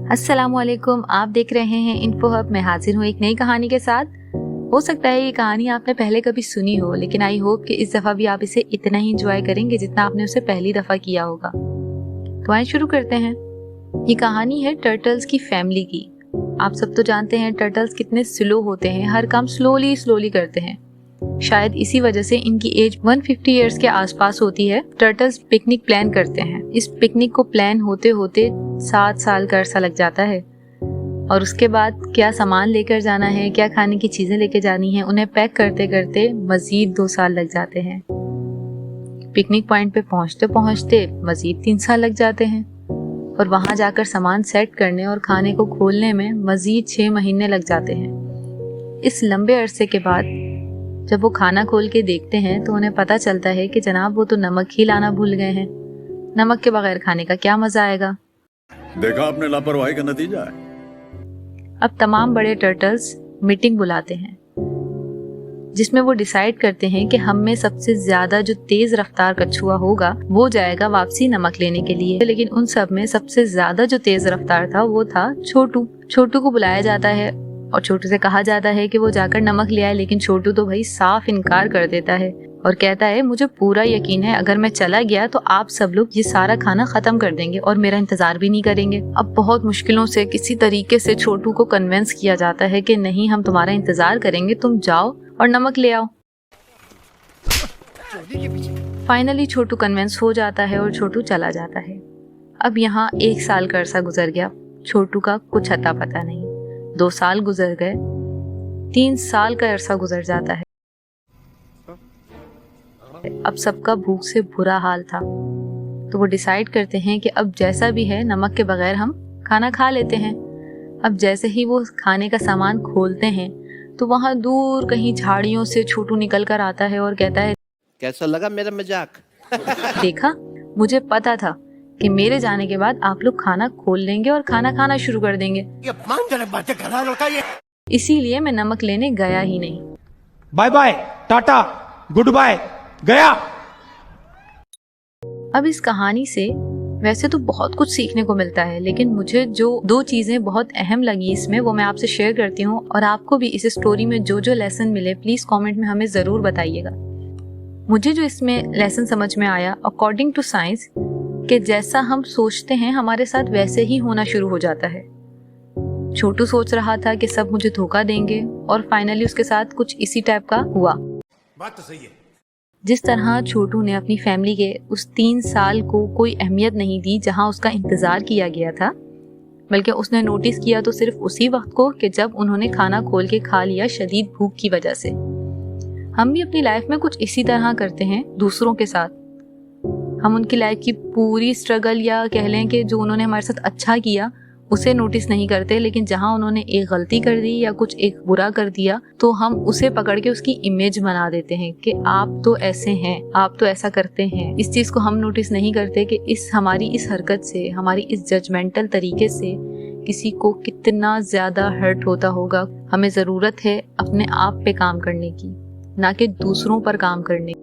अस्सलामुअलैकुम, आप देख रहे हैं इन्फो हब में हाजिर हूँ एक नई कहानी के साथ। हो सकता है ये कहानी आपने पहले कभी सुनी हो, लेकिन आई होप कि इस दफ़ा भी आप इसे इतना ही इंजॉय करेंगे जितना आपने उसे पहली दफ़ा किया होगा। तो आइए शुरू करते हैं। ये कहानी है टर्टल्स की फैमिली की। आप सब तो जानते हैं टर्टल्स कितने स्लो होते हैं, हर काम स्लोली करते हैं। शायद इसी वजह से इनकी एज 150 इयर्स के आसपास होती है। टर्टल्स पिकनिक प्लान करते हैं। इस पिकनिक को प्लान होते होते 7 साल का अरसा लग जाता है और उसके बाद क्या सामान लेकर जाना है, क्या खाने की चीजें लेकर जानी है, उन्हें पैक करते करते मजीद 2 साल लग जाते हैं। पिकनिक पॉइंट पे पहुंचते पहुंचते मजीद 3 साल लग जाते हैं और वहां जाकर सामान सेट करने और खाने को खोलने में मजीद 6 महीने लग जाते हैं। इस लंबे अरसे के बाद जब वो खाना खोल के देखते हैं तो उन्हें पता चलता है कि जनाब वो तो नमक ही लाना भूल गए हैं। नमक के बगैर खाने का क्या मजा आएगा। देखा आपने लापरवाही का नतीजा है। अब तमाम बड़े टर्टल्स मीटिंग बुलाते हैं जिसमें वो डिसाइड करते हैं कि हम में सबसे ज्यादा जो तेज रफ्तार कछुआ होगा वो जाएगा वापसी नमक लेने के लिए। लेकिन उन सब में सबसे ज्यादा जो तेज रफ्तार था वो था छोटू। छोटू को बुलाया जाता है और छोटू से कहा जाता है कि वो जाकर नमक ले आए, लेकिन छोटू तो भाई साफ इनकार कर देता है और कहता है मुझे पूरा यकीन है अगर मैं चला गया तो आप सब लोग ये सारा खाना खत्म कर देंगे और मेरा इंतजार भी नहीं करेंगे। अब बहुत मुश्किलों से किसी तरीके से छोटू को कन्विंस किया जाता है कि नहीं, हम तुम्हारा इंतजार करेंगे, तुम जाओ और नमक ले आओ। फाइनली छोटू कन्विंस हो जाता है और छोटू चला जाता है। अब यहाँ 1 साल का अरसा गुजर गया, छोटू का कुछ अता पता नहीं। 2 साल गुजर गए, 3 साल का अरसा गुजर जाता है। अब सबका भूख से बुरा हाल था तो वो डिसाइड करते हैं कि अब जैसा भी है नमक के बगैर हम खाना खा लेते हैं। अब जैसे ही वो खाने का सामान खोलते हैं तो वहां दूर कहीं झाड़ियों से छोटू निकल कर आता है और कहता है, कैसा लगा मेरा मजाक? देखा, मुझे पता था कि मेरे जाने के बाद आप लोग खाना खोल लेंगे और खाना खाना शुरू कर देंगे, इसीलिए मैं नमक लेने गया ही नहीं। Bye bye, tata, goodbye, गया। अब इस कहानी से वैसे तो बहुत कुछ सीखने को मिलता है, लेकिन मुझे जो 2 चीजें बहुत अहम लगी इसमें वो मैं आपसे शेयर करती हूँ और आपको भी इस स्टोरी में जो जो लेसन मिले प्लीज कमेंट में हमें जरूर बताइएगा। मुझे जो इसमें लेसन समझ में आया, अकॉर्डिंग टू साइंस, कि जैसा हम सोचते हैं हमारे साथ वैसे ही होना शुरू हो जाता है। छोटू सोच रहा था कि सब मुझे धोखा देंगे और फाइनली उसके साथ कुछ इसी टाइप का हुआ। बात तो सही है। जिस तरह छोटू ने अपनी फैमिली के उस 3 साल को कोई अहमियत नहीं दी जहां उसका इंतजार किया गया था, बल्कि उसने नोटिस किया तो सिर्फ उसी वक्त को कि जब उन्होंने खाना खोल के खा लिया शदीद भूख की वजह से। हम भी अपनी लाइफ में कुछ इसी तरह करते हैं दूसरों के साथ। हम उनकी लाइफ की पूरी स्ट्रगल या कह लें कि जो उन्होंने हमारे साथ अच्छा किया उसे नोटिस नहीं करते, लेकिन जहां उन्होंने एक गलती कर दी या कुछ एक बुरा कर दिया तो हम उसे पकड़ के उसकी इमेज बना देते हैं कि आप तो ऐसे हैं, आप तो ऐसा करते हैं। इस चीज को हम नोटिस नहीं करते कि हमारी इस हरकत से, हमारी इस जजमेंटल तरीके से किसी को कितना ज्यादा हर्ट होता होगा। हमें जरूरत है अपने आप पे काम करने की, ना कि दूसरों पर काम करने की।